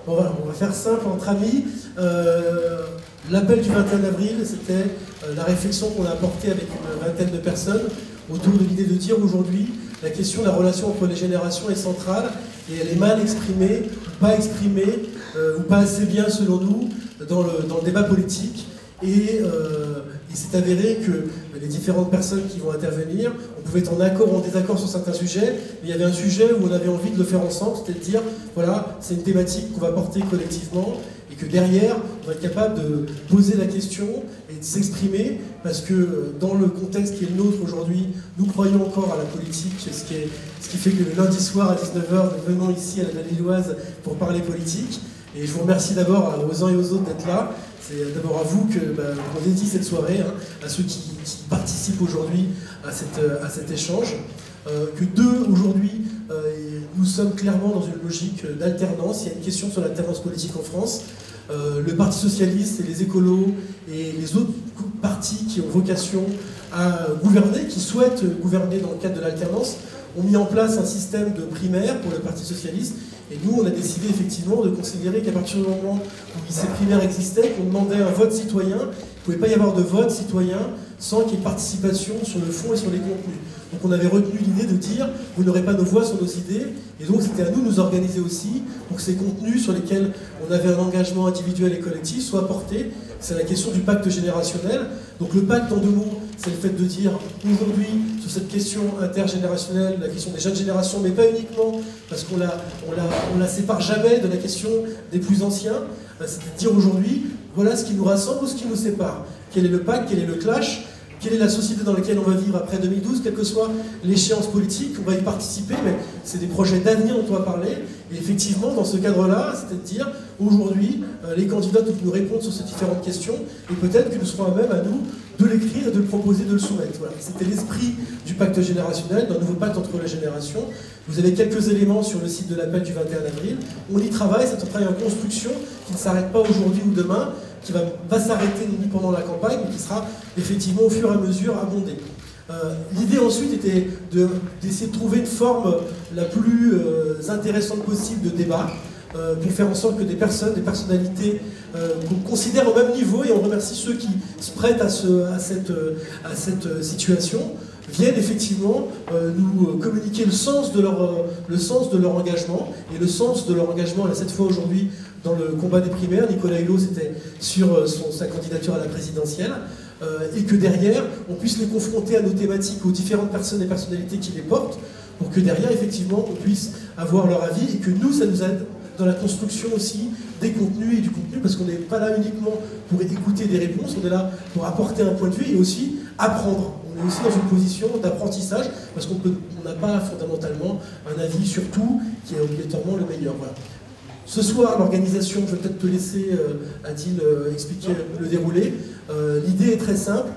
Bon, voilà, on va faire simple entre amis. L'appel du 21 avril, c'était la réflexion qu'on a apportée avec une vingtaine de personnes autour de l'idée de dire aujourd'hui la question de la relation entre les générations est centrale et elle est mal exprimée, ou pas assez bien selon nous, dans le débat politique. Et il s'est avéré que les différentes personnes qui vont intervenir, on pouvait être en accord ou en désaccord sur certains sujets, mais il y avait un sujet où on avait envie de le faire ensemble, c'était de dire, voilà, c'est une thématique qu'on va porter collectivement, et que derrière, on va être capable de poser la question et de s'exprimer, parce que dans le contexte qui est le nôtre aujourd'hui, nous croyons encore à la politique, ce qui fait que le lundi soir à 19h, nous venons ici à la Belle-Lilloise pour parler politique. Et je vous remercie d'abord aux uns et aux autres d'être là. C'est d'abord à vous qu'on dédie cette soirée, hein, à ceux qui participent aujourd'hui à cet échange. Aujourd'hui, nous sommes clairement dans une logique d'alternance. Il y a une question sur l'alternance politique en France. Le Parti Socialiste et les écolos et les autres partis qui ont vocation à gouverner, qui souhaitent gouverner dans le cadre de l'alternance, ont mis en place un système de primaire pour le Parti Socialiste. Et nous, on a décidé effectivement de considérer qu'à partir du moment où ces primaires existaient, qu'on demandait un vote citoyen, il ne pouvait pas y avoir de vote citoyen sans qu'il y ait participation sur le fond et sur les contenus. Donc on avait retenu l'idée de dire, vous n'aurez pas nos voix sur nos idées, et donc c'était à nous de nous organiser aussi pour que ces contenus sur lesquels on avait un engagement individuel et collectif soient portés. C'est la question du pacte générationnel. Donc le pacte, en deux mots, c'est le fait de dire aujourd'hui, sur cette question intergénérationnelle, la question des jeunes générations, mais pas uniquement, parce qu'on la sépare jamais de la question des plus anciens, c'est de dire aujourd'hui, voilà ce qui nous rassemble ou ce qui nous sépare. Quel est le pacte, quel est le clash, quelle est la société dans laquelle on va vivre après 2012, quelle que soit l'échéance politique, on va y participer, mais c'est des projets d'avenir dont on va parler. Et effectivement, dans ce cadre-là, c'est de dire, aujourd'hui, les candidats doivent nous répondre sur ces différentes questions, et peut-être que nous serons à même à nous de l'écrire et de le proposer, de le soumettre. Voilà. C'était l'esprit du pacte générationnel, d'un nouveau pacte entre les générations. Vous avez quelques éléments sur le site de l'appel du 21 avril. On y travaille, c'est un travail en construction qui ne s'arrête pas aujourd'hui ou demain, qui va s'arrêter ni pendant la campagne, mais qui sera effectivement au fur et à mesure abondé. L'idée ensuite était d'essayer de trouver une forme la plus intéressante possible de débat, pour faire en sorte que des personnalités qu'on considère au même niveau, et on remercie ceux qui se prêtent à cette situation, viennent effectivement nous communiquer le sens de leur engagement, et le sens de leur engagement, là, cette fois aujourd'hui, dans le combat des primaires. Nicolas Hulot, c'était sur sa candidature à la présidentielle, et que derrière, on puisse les confronter à nos thématiques, aux différentes personnes et personnalités qui les portent, pour que derrière, effectivement, on puisse avoir leur avis, et que nous, ça nous aide dans la construction aussi des contenus et du contenu, parce qu'on n'est pas là uniquement pour écouter des réponses, on est là pour apporter un point de vue et aussi apprendre. On est aussi dans une position d'apprentissage, parce qu'on n'a pas fondamentalement un avis sur tout qui est obligatoirement le meilleur. Voilà. Ce soir, l'organisation, je vais peut-être te laisser, Adil, expliquer le déroulé. L'idée est très simple.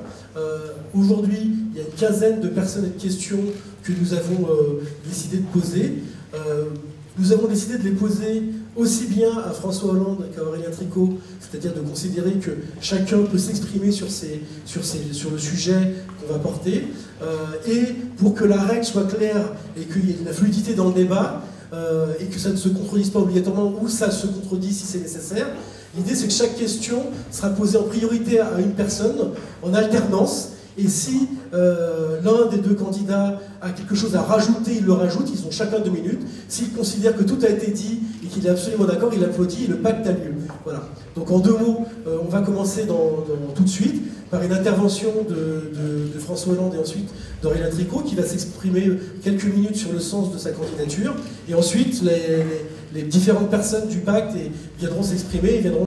Aujourd'hui, il y a une quinzaine de personnes et de questions que nous avons décidé de poser. Nous avons décidé de les poser aussi bien à François Hollande qu'à Aurélien Tricot, c'est-à-dire de considérer que chacun peut s'exprimer sur le sujet qu'on va porter, et pour que la règle soit claire et qu'il y ait de la fluidité dans le débat, et que ça ne se contredise pas obligatoirement, ou ça se contredit si c'est nécessaire. L'idée, c'est que chaque question sera posée en priorité à une personne, en alternance, et si l'un des deux candidats a quelque chose à rajouter, il le rajoute, ils ont chacun 2 minutes. S'il considère que tout a été dit et qu'il est absolument d'accord, il applaudit et le pacte a lieu. Voilà. Donc en 2 mots, on va commencer tout de suite par une intervention de François Hollande et ensuite d'Aurélien Tricot, qui va s'exprimer quelques minutes sur le sens de sa candidature. Et ensuite, les différentes personnes du pacte viendront s'exprimer et viendront